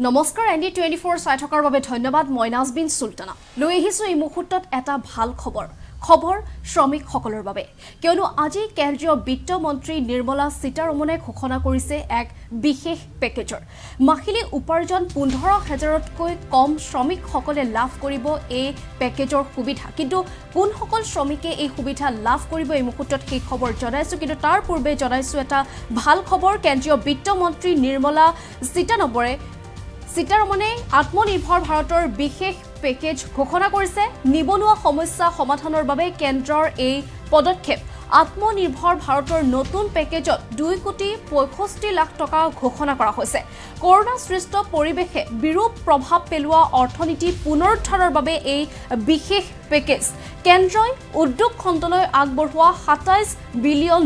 নমস্কাৰ ND24 চাই থকাৰ বাবে ধন্যবাদ মই নাজবিন সুলতানা লৈ আহিছো এই মুহূৰ্তত এটা ভাল খবৰ শ্ৰমিকসকলৰ বাবে কিয়নো আজি কেন্দ্ৰীয় বিত্ত মন্ত্ৰী নিৰ্মলা সীতাৰমণে ঘোষণা কৰিছে এক বিশেষ পেকেজৰ মাহিলী উপাৰ্জন 15,000তকৈ কম শ্ৰমিকসকলে লাভ কৰিব এই পেকেজৰ সুবিধা কিন্তু কোনসকল শ্ৰমিকে এই সুবিধা লাভ কৰিব এই মুহূৰ্তত সেই খবৰ জনাইছো কিন্তু তাৰ পূৰ্বে জনাইছো এটা ভাল খবৰ কেন্দ্ৰীয় বিত্ত মন্ত্ৰী নিৰ্মলা সীতাৰমণে আত্মনিৰ্ভৰ ভাৰতৰ বিশেষ পেকেজ ঘোষণা কৰিছে নিবনুৱা সমস্যা সমাধানৰ বাবে কেন্দ্ৰৰ এই পদক্ষেপ আত্মনিৰ্ভৰ ভাৰতৰ নতুন পেকেজত 2,65 লাখ টকা ঘোষণা কৰা হৈছে কৰোনা সৃষ্ট পৰিবেশে বিৰূপ প্ৰভাৱ পেলোৱা অৰ্থনীতি পুনৰুদ্ধাৰৰ বাবে এই বিশেষ পেকেজ কেন্দ্ৰই উদ্যোগ খণ্ডলৈ আগবঢ়োৱা $27 বিলিয়ন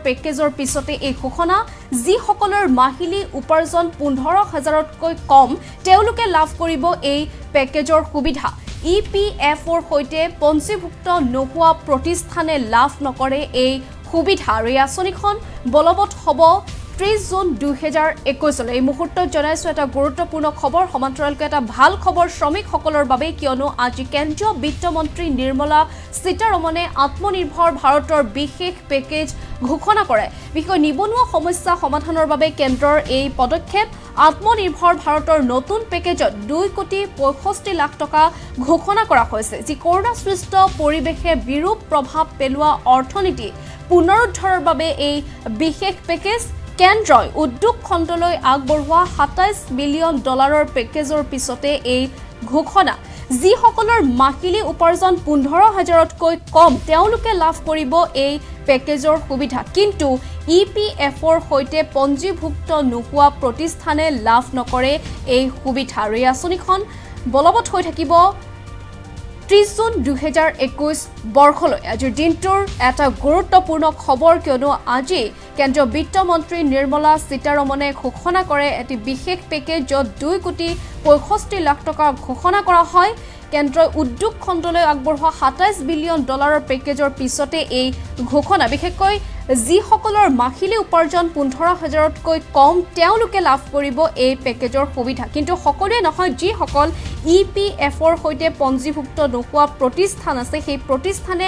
পেকেজৰ পিছতে এই ঘোষণা যিসকলৰ মাহিলী উপাৰ্জন 15,000তকৈ কম তেওঁলোকে লাভ কৰিব এই পেকেজৰ সুবিধা EPFৰ সৈতে পঞ্জীভুক্ত নোহোৱা প্ৰতিষ্ঠানে লাভ নকৰে এই সুবিধা আৰু এই আঁচনিখন বলবৎ হ'ব 30 জুন 2021 এই মুহূৰ্তত জনাইছো এটা গুৰুত্বপূৰ্ণ খবৰ সমান্তৰালকৈ এটা ভাল খবৰ শ্ৰমিকসকলৰ বাবে কিয়নো আজি কেন্দ্ৰীয় বিত্ত মন্ত্ৰী নিৰ্মলা সীতাৰমণে আত্মনিৰ্ভৰ ভাৰতৰ বিশেষ পেকেজ ঘোষণা কৰে বিশেষকৈ নিবনুৱা সমস্যা সমাধানৰ বাবে কেন্দ্ৰৰ এই পদক্ষেপ আত্মনিৰ্ভৰ ভাৰতৰ নতুন পেকেজত 2,65 লাখ টকা ঘোষণা কৰা হৈছে যি কৰোনা সৃষ্ট পৰিবেশে বিৰূপ প্ৰভাৱ পেলোৱা অৰ্থনীতি পুনৰুদ্ধাৰৰ বাবে এই বিশেষ পেকেজ কেন্দ্ৰই উদ্যোগ খণ্ডলৈ আগবঢ়োৱা $27 বিলিয়ন পেকেজৰ পিছতে এই ঘোষণা যিসকলৰ মাহিলী উপাৰ্জন 15,000তকৈ কম তেওঁলোকে লাভ কৰিব এই পেকেজৰ সুবিধা কিন্তু EPFৰ সৈতে পঞ্জীভুক্ত নোহোৱা প্ৰতিষ্ঠানে লাভ নকৰে এই সুবিধা আৰু এই আঁচনিখন বলবৎ হৈ থাকিব 30 জুন 2021 বৰ্ষলৈ আজিৰ দিনটোৰ এটা গুৰুত্বপূৰ্ণ খবৰ কিয়নো আজি কেন্দ্ৰীয় বিত্ত মন্ত্ৰী নিৰ্মলা সীতাৰমণে ঘোষণা কৰে এটি বিশেষ পেকেজ য'ত 2,65 লাখ টকা ঘোষণা কৰা হয় কেন্দ্ৰই উদ্যোগ খণ্ডলৈ আগবঢ়োৱা $27 বিলিয়ন পেকেজৰ পিছতে এই ঘোষণা বিশেষকৈ যিসকলৰ মাহিলী উপাৰ্জন 15,000তকৈ কম তেওঁলোকে লাভ কৰিব এই পেকেজৰ সুবিধা কিন্তু সকলোৱে নহয় যিসকল EPFৰ সৈতে পঞ্জীভুক্ত নোহোৱা প্ৰতিষ্ঠান আছে সেই প্ৰতিষ্ঠানে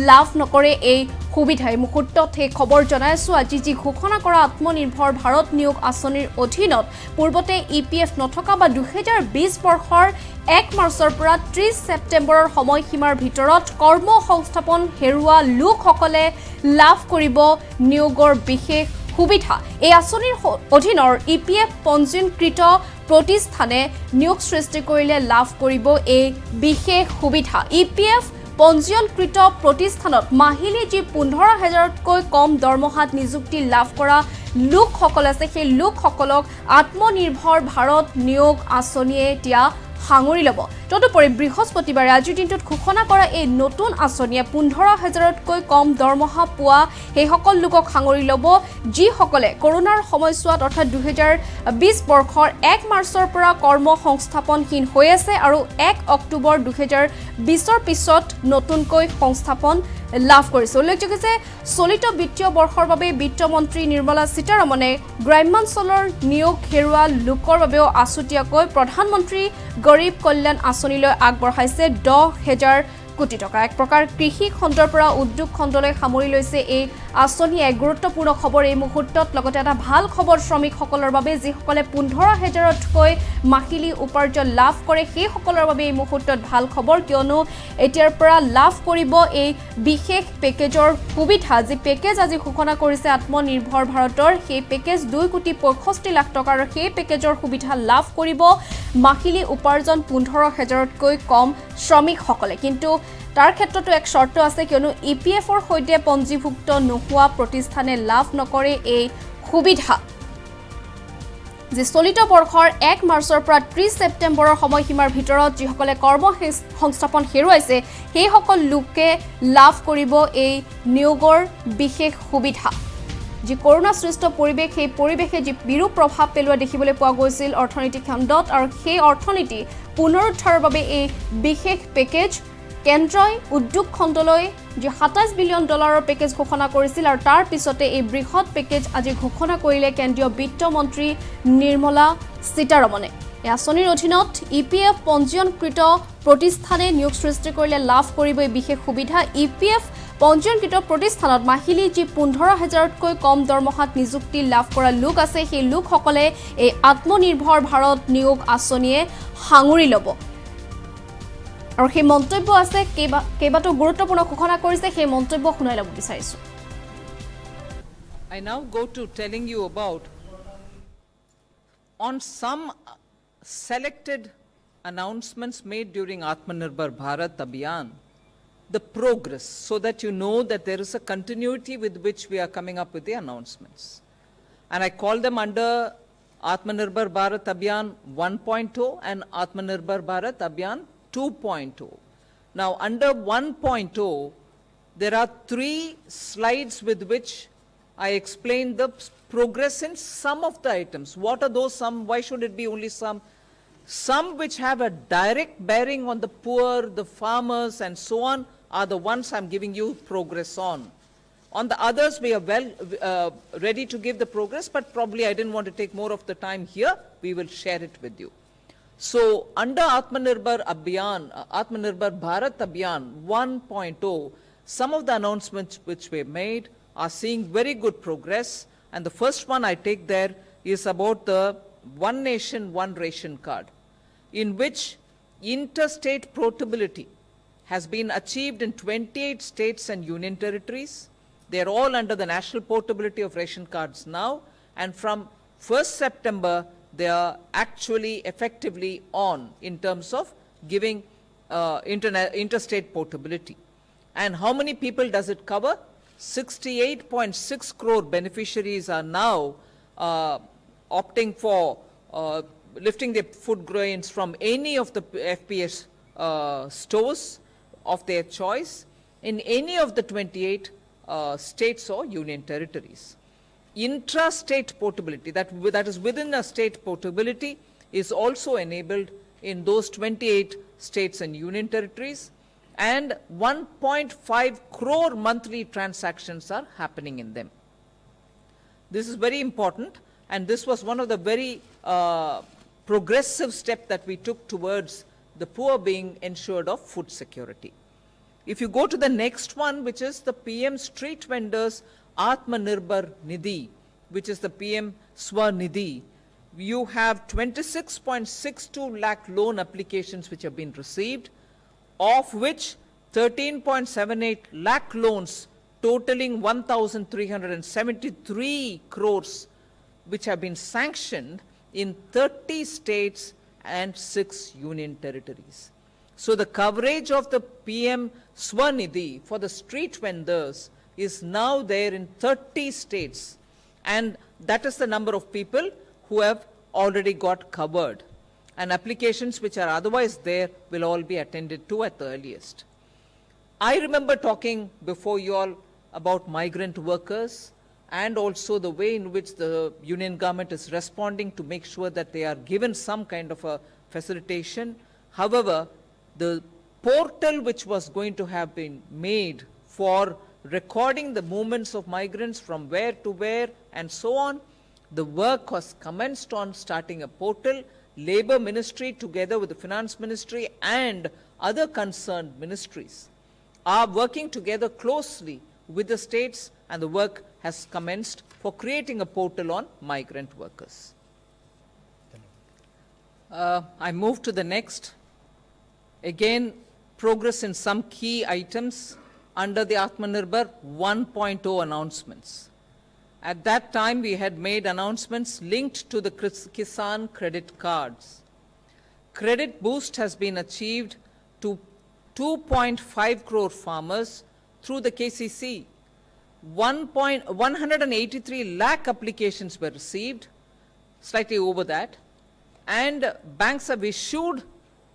লাভ নকৰে এই সুবিধা এই মুহূৰ্তত সেই খবৰ জনাইছো আজি যি ঘোষণা কৰা আত্মনিৰ্ভৰ ভাৰত নিয়োগ আঁচনিৰ অধীনত পূৰ্বতে EPF নথকা বা 2020 বৰ্ষৰ 1 মাৰ্চৰ পৰা 30 ছেপ্টেম্বৰৰ সময়সীমাৰ ভিতৰত কৰ্ম সংস্থাপন হেৰুৱা লোকসকলে লাভ কৰিব নিয়োগৰ বিশেষ সুবিধা এই আঁচনিৰ অধীনৰ EPF পঞ্জীকৃত প্ৰতিষ্ঠানে নিয়োগ সৃষ্টি কৰিলে লাভ কৰিব এই বিশেষ সুবিধা EPF পঞ্জীয়নকৃত প্ৰতিষ্ঠানত মাহিলী যি 15,000তকৈ কম দৰমহাত নিযুক্তি লাভ কৰা লোকসকল আছে সেই লোকসকলক আত্মনিৰ্ভৰ ভাৰত নিয়োগ আঁচনিয়ে এতিয়া সাঙুৰি ল'ব তদুপৰি বৃহস্পতিবাৰে আজিৰ দিনটোত ঘোষণা কৰা এই নতুন আঁচনিয়ে 15,000তকৈ কম দৰমহা পোৱা সেইসকল লোকক সাঙুৰি ল'ব যিসকলে কৰোনাৰ সময়ছোৱাত অৰ্থাৎ 2020 বৰ্ষৰ 1 মাৰ্চৰ পৰা কৰ্ম সংস্থাপনহীন হৈ আছে আৰু 1 অক্টোবৰ 2020ৰ পিছত নতুনকৈ সংস্থাপন লাভ কৰিছে উল্লেখযোগ্য যে চলিত বিত্তীয় বৰ্ষৰ বাবে বিত্ত মন্ত্ৰী নিৰ্মলা সীতাৰমণে গ্ৰাম্যাঞ্চলৰ নিয়োগ হেৰুৱা লোকৰ বাবেও আছুতীয়াকৈ প্ৰধানমন্ত্ৰী গৰীব কল্যাণ আঁচনিলৈ আগবঢ়াইছে 10,000 কোটি টকা এক প্ৰকাৰ কৃষি খণ্ডৰ পৰা উদ্যোগ খণ্ডলৈ সামৰি লৈছে এই আঁচনি এক গুৰুত্বপূৰ্ণ খবৰ এই মুহূৰ্তত লগতে এটা ভাল খবৰ শ্ৰমিকসকলৰ বাবে যিসকলে 15,000তকৈ মাহিলী উপাৰ্জন লাভ কৰে সেইসকলৰ বাবে এই মুহূৰ্তত ভাল খবৰ কিয়নো এতিয়াৰ পৰা লাভ কৰিব এই বিশেষ পেকেজৰ সুবিধা যি পেকেজ আজি ঘোষণা কৰিছে আত্মনিৰ্ভৰ ভাৰতৰ সেই পেকেজ 2,65 লাখ টকাৰ সেই পেকেজৰ সুবিধা লাভ কৰিব মাহিলী উপাৰ্জন 15,000তকৈ কম শ্ৰমিকসকলে কিন্তু তাৰ ক্ষেত্ৰতো এক শৰ্ত আছে কিয়নো EPFৰ সৈতে পঞ্জীভুক্ত নোহোৱা প্ৰতিষ্ঠানে লাভ নকৰে এই সুবিধা যে চলিত বৰ্ষৰ 1 মাৰ্চৰ পৰা 30 ছেপ্টেম্বৰৰ সময়সীমাৰ ভিতৰত যিসকলে কৰ্ম সংস্থাপন হেৰুৱাইছে সেইসকল লোকে লাভ কৰিব এই নিয়োগৰ বিশেষ সুবিধা যি কৰোনা সৃষ্ট পৰিবেশ সেই পৰিবেশে যি বিৰূপ প্ৰভাৱ পেলোৱা দেখিবলৈ পোৱা গৈছিল অৰ্থনৈতিক খণ্ডত আৰু সেই অৰ্থনীতি পুনৰুদ্ধাৰৰ বাবে এই বিশেষ পেকেজ কেন্দ্ৰই উদ্যোগ খণ্ডলৈ যে $27 বিলিয়ন পেকেজ ঘোষণা কৰিছিল আৰু তাৰ পিছতে এই বৃহৎ পেকেজ আজি ঘোষণা কৰিলে কেন্দ্ৰীয় বিত্ত মন্ত্ৰী নিৰ্মলা সীতাৰমণে এই আঁচনিৰ অধীনত EPF পঞ্জীয়নকৃত প্ৰতিষ্ঠানে নিয়োগ সৃষ্টি কৰিলে লাভ কৰিব এই বিশেষ সুবিধা EPF পঞ্জীয়নকৃত প্ৰতিষ্ঠানত মাহিলী যি 15,000তকৈ কম দৰমহাত নিযুক্তি লাভ কৰা লোক আছে সেই লোকসকলে এই আত্মনিৰ্ভৰ ভাৰত নিয়োগ আঁচনিয়ে সাঙুৰি ল'ব আৰু সেই মন্তব্য আছে কেইবাটো গুৰুত্বপূৰ্ণ ঘোষণা কৰিছে সেই মন্তব্য শুনাই ল'ব বিচাৰিছো I now go to telling you about on some selected announcements made during Atmanirbhar Bharat Abhiyan, the progress, so that you know that there is a continuity with which we are coming up with the announcements. And I call them under Atmanirbhar Bharat Abhiyan 1.0 and Atmanirbhar Bharat Abhiyan 2.0. Now, under 1.0, there are 3 slides with which I explain the progress in some of the items. What are those some? Why should it be only some? Some which have a direct bearing on the poor, the farmers, and so on are the ones I'm giving you progress on. On the others, we are well ready to give the progress, but probably I didn't want to take more of the time here. We will share it with you. So, under Atmanirbhar Abhiyan, Atmanirbhar Bharat Abhiyan 1.0, some of the announcements which were made are seeing very good progress. And the first one I take there is about the One Nation, One Ration card, in which interstate portability has been achieved in 28 states and union territories. They are all under the national portability of ration cards now. And from 1st September, they are actually effectively on in terms of giving interstate portability. And how many people does it cover? 68.6 crore beneficiaries are now opting for lifting their food grains from any of the FPS stores of their choice in any of the 28 states or union territories. Intrastate portability, that is within a state portability, is also enabled in those 28 states and union territories. And 1.5 crore monthly transactions are happening in them. This is very important, and this was one of the very progressive steps that we took towards the poor being ensured of food security. If you go to the next one, which is the PM Street Vendors Atmanirbhar Nidhi, which is the PM Swanidhi, you have 26.62 lakh loan applications which have been received, of which 13.78 lakh loans totaling 1,373 crores which have been sanctioned in 30 states and 6 union territories. So the coverage of the PM Swanidhi for the street vendors is now there in 30 states, and that is the number of people who have already got covered. And applications which are otherwise there will all be attended to at the earliest. I remember talking before you all about migrant workers and also the way in which the union government is responding to make sure that they are given some kind of a facilitation. However, the portal which was going to have been made for recording the movements of migrants from where to where and so on, the work was commenced on starting a portal. Labour Ministry together with the Finance Ministry and other concerned ministries are working together closely with the states, and the work has commenced for creating a portal on migrant workers. I move to the next. Again, progress in some key items under the Atmanirbhar 1.0 announcements. At that time, we had made announcements linked to the Kisan credit cards. Credit boost has been achieved to 2.5 crore farmers through the KCC. 183 lakh applications were received, slightly over that, and banks have issued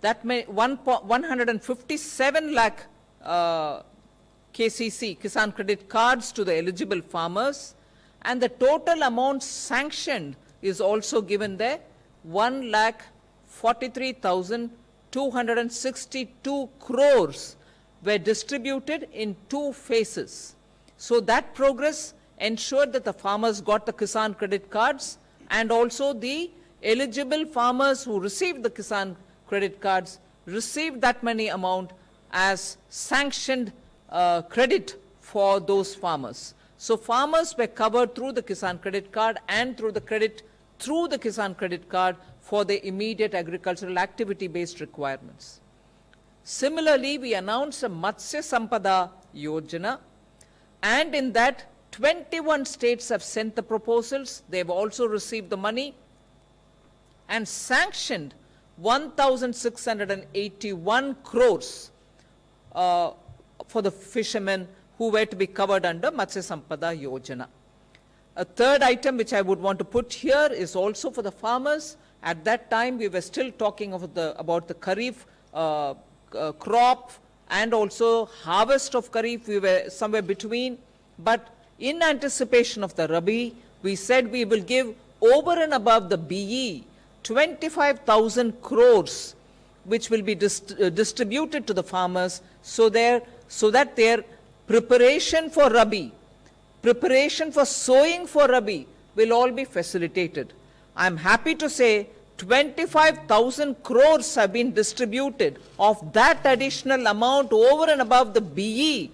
that 157 lakh KCC, Kisan credit cards to the eligible farmers, and the total amount sanctioned is also given there, 1,43,262 crores were distributed in 2 phases. So that progress ensured that the farmers got the Kisan credit cards, and also the eligible farmers who received the Kisan credit cards received that money amount as sanctioned credit for those farmers. So farmers were covered through the Kisan credit card and through the Kisan credit card for the immediate agricultural activity-based requirements. Similarly, we announced a Matsya Sampada Yojana, and in that 21 states have sent the proposals. They've also received the money and sanctioned 1,681 crores for the fishermen who were to be covered under Matsya Sampada Yojana. A third item which I would want to put here is also for the farmers. At that time, we were still talking about the Kharif crop and also harvest of Kharif. We were somewhere between. But in anticipation of the Rabi, we said we will give over and above the BE 25,000 crores, which will be distributed to the farmers so that their preparation for Rabi, preparation for sowing for Rabi will all be facilitated. I'm happy to say 25,000 crores have been distributed of that additional amount over and above the BE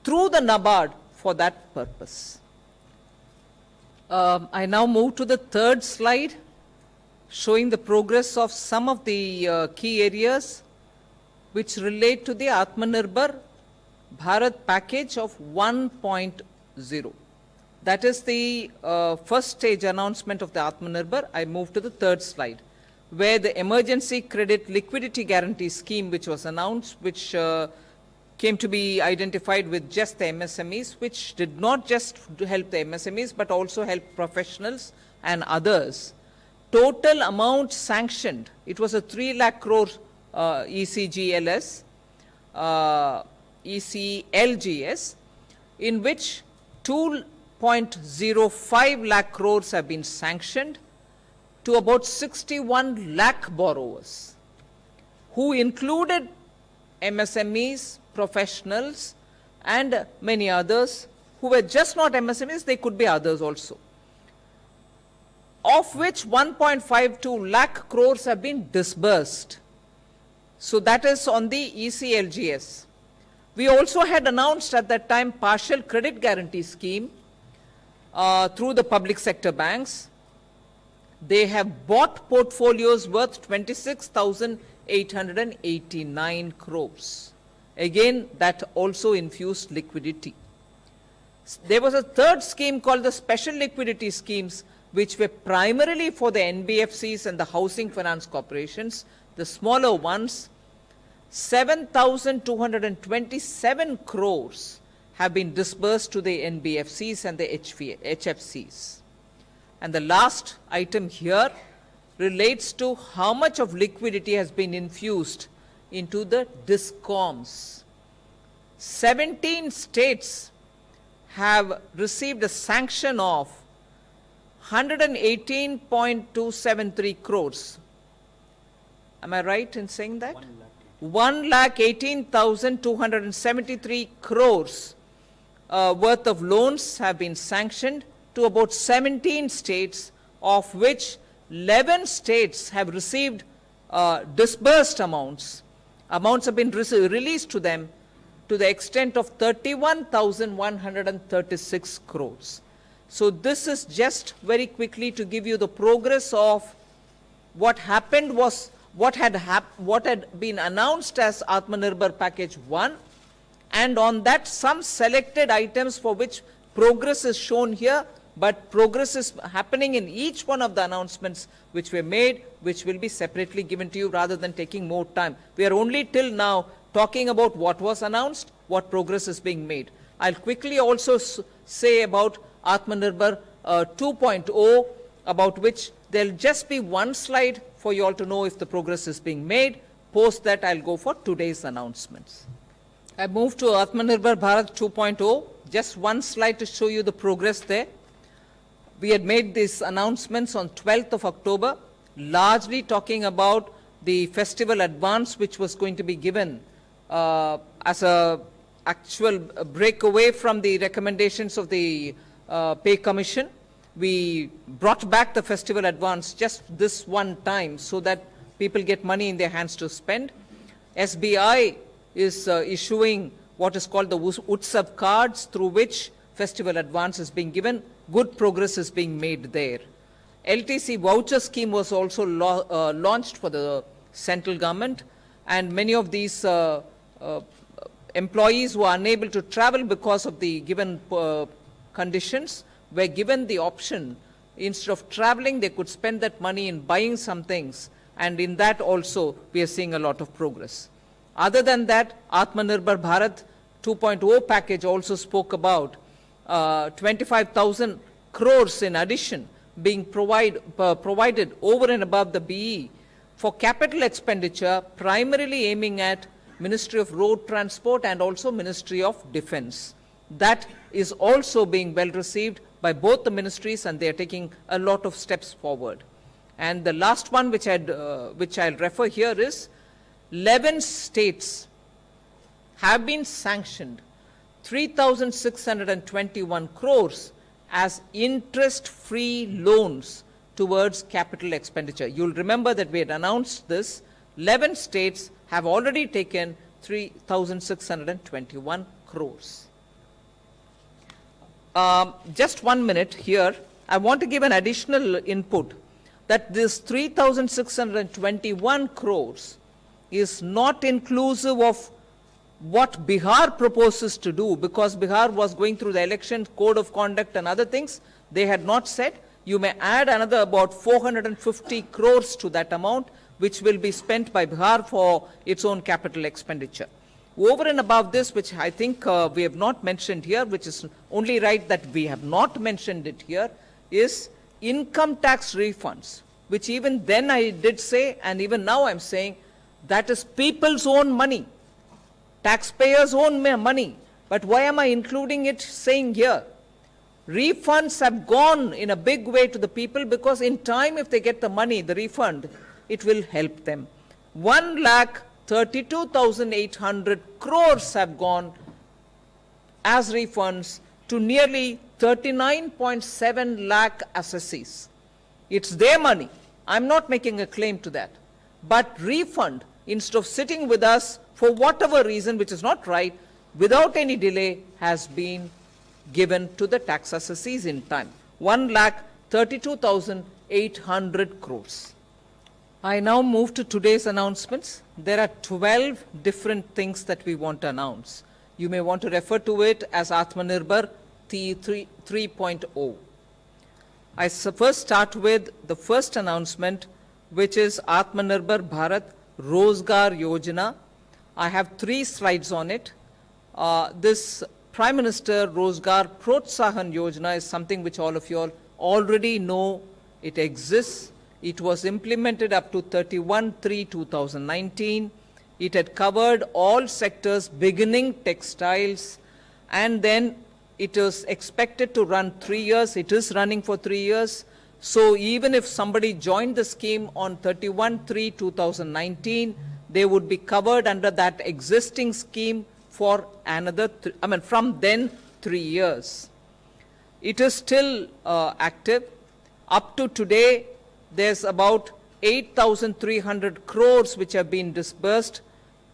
through the NABARD for that purpose. I now move to the third slide, showing the progress of some of the key areas which relate to the Atmanirbhar Bharat package of 1.0. That is the first stage announcement of the Atmanirbhar. I move to the third slide, where the emergency credit liquidity guarantee scheme which was announced, which came to be identified with just the MSMEs, which did not just help the MSMEs but also help professionals and others. Total amount sanctioned, it was a 3 lakh crore ECLGS, in which 2.05 lakh crores have been sanctioned to about 61 lakh borrowers, who included MSMEs, professionals, and many others who were just not MSMEs, they could be others also, of which 1.52 lakh crores have been disbursed. So that is on the ECLGS. We also had announced at that time partial credit guarantee scheme through the public sector banks. They have bought portfolios worth 26,889 crores. Again, that also infused liquidity. There was a third scheme called the special liquidity schemes, which were primarily for the NBFCs and the housing finance corporations, the smaller ones. 7,227 crores have been disbursed to the NBFCs and the HFCs. And the last item here relates to how much of liquidity has been infused into the DISCOMs. 17 states have received a sanction of 118.273 crores. Am I right in saying that? 1,18,273 crores worth of loans have been sanctioned to about 17 states, of which 11 states have received disbursed amounts. Amounts have been released to them to the extent of 31,136 crores. So this is just very quickly to give you the progress of what happened was what had been announced as Atmanirbhar Package 1, and on that some selected items for which progress is shown here, but progress is happening in each one of the announcements which were made, which will be separately given to you rather than taking more time. We are only till now talking about what was announced, what progress is being made. I'll quickly also say about Atmanirbhar 2.0, about which there'll just be one slide for you all to know if the progress is being made. Post that, I'll go for today's announcements. I move to Atmanirbhar Bharat 2.0. Just one slide to show you the progress there. We had made these announcements on 12th of October, largely talking about the festival advance which was going to be given as a actual break away from the recommendations of the Pay Commission. we brought back the festival advance just this one time so that people get money in their hands to spend. SBI is issuing what is called the Utsav cards, through which festival advance is being given. Good progress is being made there. LTC voucher scheme was also launched for the central government, and many of these employees who are unable to travel because of the given conditions were given the option, instead of traveling, they could spend that money in buying some things, and in that also we are seeing a lot of progress. Other than that, Atmanirbhar Bharat 2.0 package also spoke about 25,000 crores in addition being provided over and above the BE for capital expenditure, primarily aiming at Ministry of Road Transport and also Ministry of Defence. That is also being well received by both the ministries, and they are taking a lot of steps forward. And the last one which I'll refer here is 11 states have been sanctioned 3,621 crores as interest-free loans towards capital expenditure. You'll remember that we had announced this. 11 states have already taken 3,621 crores. Just 1 minute here. I want to give an additional input that this 3,621 crores is not inclusive of what Bihar proposes to do, because Bihar was going through the election code of conduct and other things. They had not said. You may add another about 450 crores to that amount, which will be spent by Bihar for its own capital expenditure. Over and above this, which I think we have not mentioned here, which is only right that we have not mentioned it here, is income tax refunds, which even then I did say, and even now I'm saying, that is people's own money, taxpayers' own money. But why am I including it saying here? Refunds have gone in a big way to the people, because in time, if they get the money, the refund, it will help them. 1,32,800 crores have gone as refunds to nearly 39.7 lakh assessees. It's their money. I'm not making a claim to that. But refund, instead of sitting with us for whatever reason, which is not right, without any delay, has been given to the tax assessees in time. 1,32,800 crores. I now move to today's announcements. There are 12 different things that we want to announce. You may want to refer to it as Atmanirbhar 3.0. I first start with the first announcement, which is Atmanirbhar Bharat Rozgar Yojana. I have 3 slides on it. This Prime Minister Rozgar Protsahan Yojana is something which all of you all already know. It exists. It was implemented up to 31/3/2019. It had covered all sectors, beginning textiles, and then it is expected to run 3 years. It is running for 3 years. So even if somebody joined the scheme on 31/3/2019, they would be covered under that existing scheme for another, from then 3 years. It is still active. Up to today, there's about 8,300 crores which have been disbursed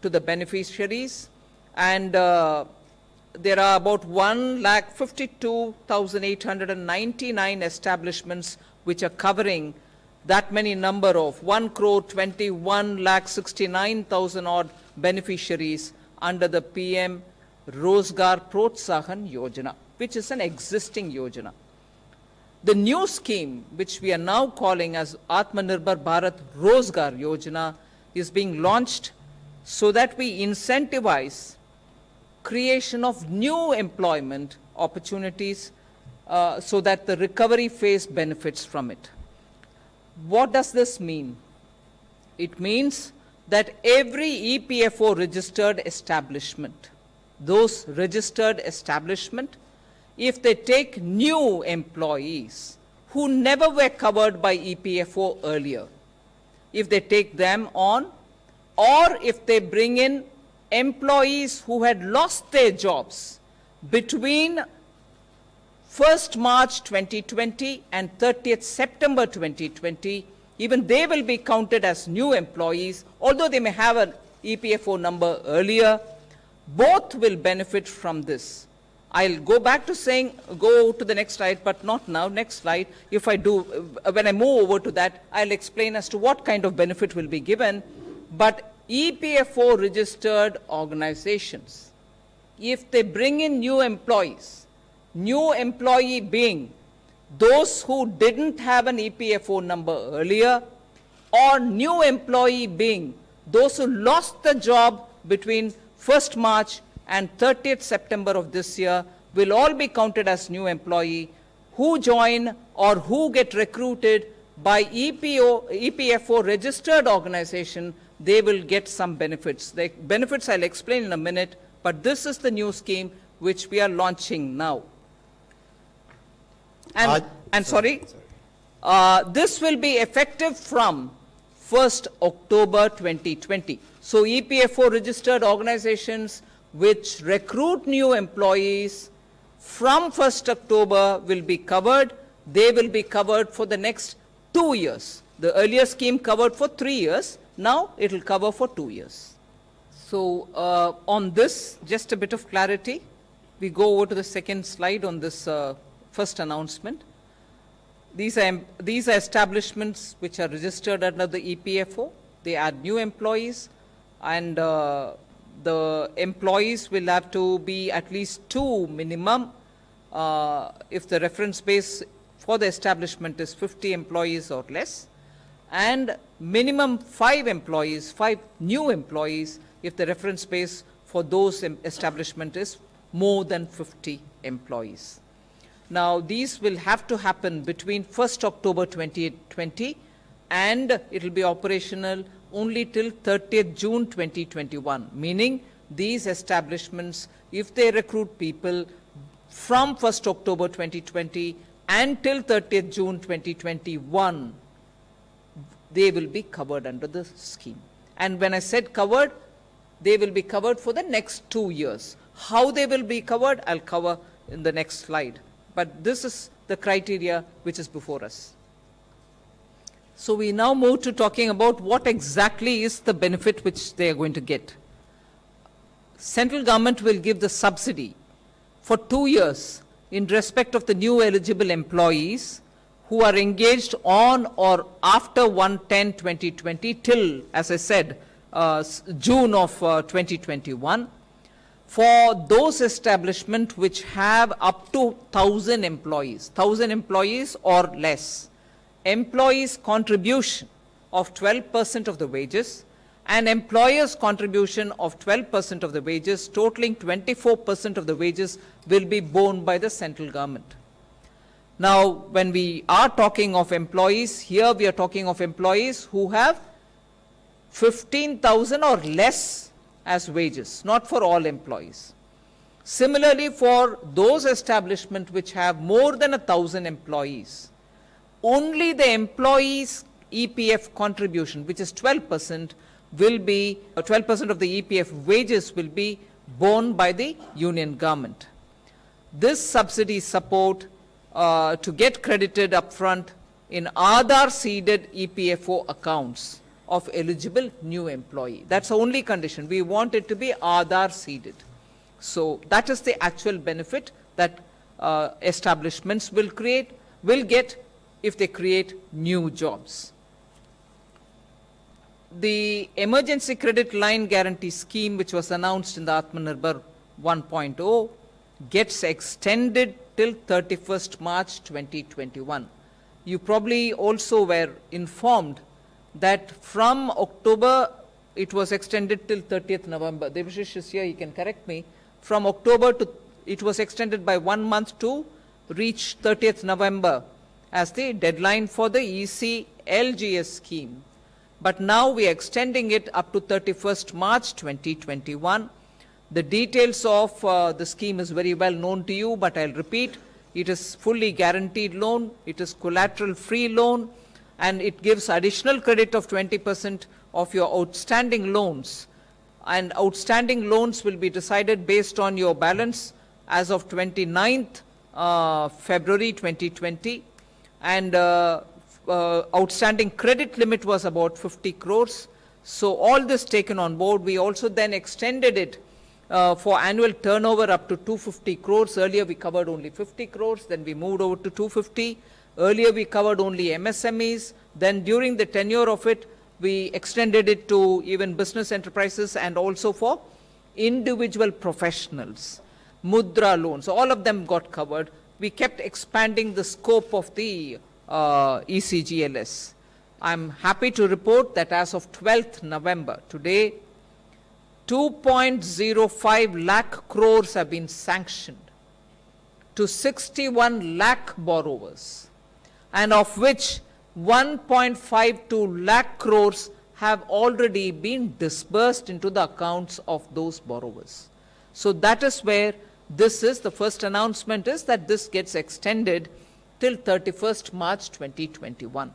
to the beneficiaries, and there are about 1,52,899 establishments which are covering that many number of 1,21,69,000 odd beneficiaries under the PM Rozgar Protsahan Yojana, which is an existing Yojana. The new scheme, which we are now calling as Atmanirbhar Bharat Rozgar Yojana, is being launched so that we incentivize creation of new employment opportunities so that the recovery phase benefits from it. What does this mean? It means that every EPFO registered establishment, those registered establishment, if they take new employees who never were covered by EPFO earlier, if they take them on, or if they bring in employees who had lost their jobs between 1st March 2020 and 30th September 2020, even they will be counted as new employees, although they may have an EPFO number earlier. Both will benefit from this. I'll go back to saying, go to the next slide, but not now. Next slide. If I do, when I move over to that, I'll explain as to what kind of benefit will be given. But EPFO registered organizations, if they bring in new employees, new employee being those who didn't have an EPFO number earlier, or new employee being those who lost the job between 1st March and 30th September of this year, will all be counted as new employee who join or who get recruited by EPFO registered organization. They will get some benefits. The benefits I'll explain in a minute, but this is the new scheme which we are launching now. This will be effective from 1st October 2020. So EPFO registered organizations which recruit new employees from 1st October will be covered. They will be covered for the next 2 years. The earlier scheme covered for 3 years. Now it will cover for 2 years. So on this, just a bit of clarity. We go over to the second slide on this first announcement. These are establishments which are registered under the EPFO. They add new employees, and the employees will have to be at least 2 minimum if the reference base for the establishment is 50 employees or less, and minimum 5 employees, 5 new employees if the reference base for those establishment is more than 50 employees. Now, these will have to happen between 1st October 2020 and it will be operational only till 30th June 2021, meaning these establishments, if they recruit people from 1st October 2020 until 30th June 2021, they will be covered under the scheme. And when I said covered, they will be covered for the next 2 years. How they will be covered, I'll cover in the next slide. But this is the criteria which is before us. So we now move to talking about what exactly is the benefit which they are going to get. Central government will give the subsidy for 2 years in respect of the new eligible employees who are engaged on or after 1/10/2020 till, as I said, June of 2021. For those establishments which have up to 1,000 employees or less, employees' contribution of 12% of the wages and employers' contribution of 12% of the wages, totaling 24% of the wages, will be borne by the central government. Now, when we are talking of employees, here we are talking of employees who have 15,000 or less as wages, not for all employees. Similarly, for those establishments which have more than 1,000 employees, only the employees' EPF contribution, which is 12%, will be 12% of the EPF wages will be borne by the union government. This subsidy support to get credited upfront in Aadhaar seeded EPFO accounts of eligible new employee. That's the only condition. We want it to be Aadhaar seeded. So that is the actual benefit that establishments will get if they create new jobs. The emergency credit line guarantee scheme, which was announced in the Atmanirbhar 1.0, gets extended till 31st March 2021. You probably also were informed that from October, it was extended till 30th November. Devashish is here, he can correct me. From October to, it was extended by 1 month to reach 30th November as the deadline for the EC LGS scheme. But now we are extending it up to 31st March 2021. The details of the scheme is very well known to you, but I'll repeat. It is fully guaranteed loan, it is collateral free loan, and it gives additional credit of 20% of your outstanding loans. And outstanding loans will be decided based on your balance as of 29th February 2020, and outstanding credit limit was about 50 crores. So all this taken on board, we also then extended it for annual turnover up to 250 crores. Earlier we covered only 50 crores, then we moved over to 250. Earlier we covered only MSMEs. Then during the tenure of it, we extended it to even business enterprises and also for individual professionals. Mudra loans, all of them got covered. We kept expanding the scope of the ECGLS. I'm happy to report that as of 12th November, today, 2.05 lakh crores have been sanctioned to 61 lakh borrowers, and of which 1.52 lakh crores have already been disbursed into the accounts of those borrowers. So that is where this is, the first announcement is that this gets extended till 31st March 2021.